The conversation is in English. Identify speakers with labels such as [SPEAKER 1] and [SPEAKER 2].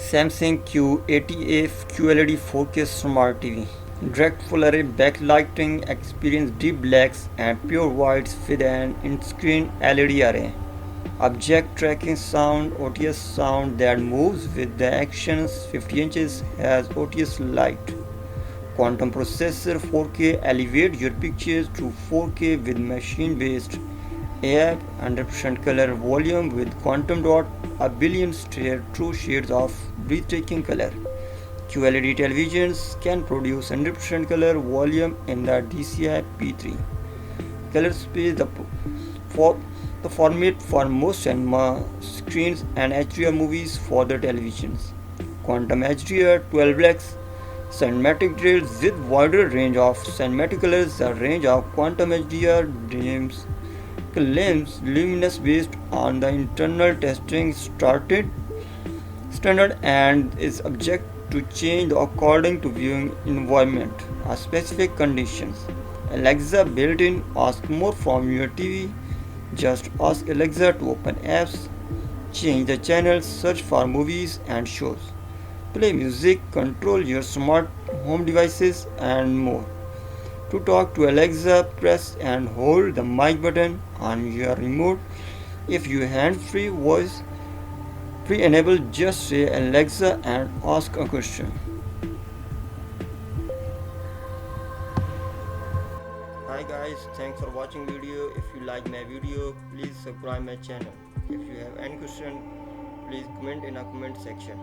[SPEAKER 1] Samsung Q80A QLED 4K Smart TV. Direct full array backlighting, experience deep blacks and pure whites with an in-screen LED array. Object tracking sound, OTS sound that moves with the actions. 50 inches has OTS light. Quantum processor 4K elevate your pictures to 4K with machine based AI 100% color volume with quantum dot, a billion true shades of breathtaking color. QLED televisions can produce 100% color volume in the DCI P3. Color space for the format for most cinema screens and HDR movies for the televisions. Quantum HDR 12x cinematic drills with wider range of cinematic colors. The range of quantum HDR dims claims luminous based on the internal testing standard and is subject to change according to viewing environment or specific conditions. Alexa built-in ask more from your TV. Just ask Alexa to open apps, change the channels, search for movies and shows, play music, control your smart home devices and more. To talk to Alexa, press and hold the mic button on your remote. If you hands-free voice pre-enabled, just say Alexa and ask a question. Hi guys, thanks for watching video. If you like my video, please subscribe my channel. If you have any question, please comment in a comment section.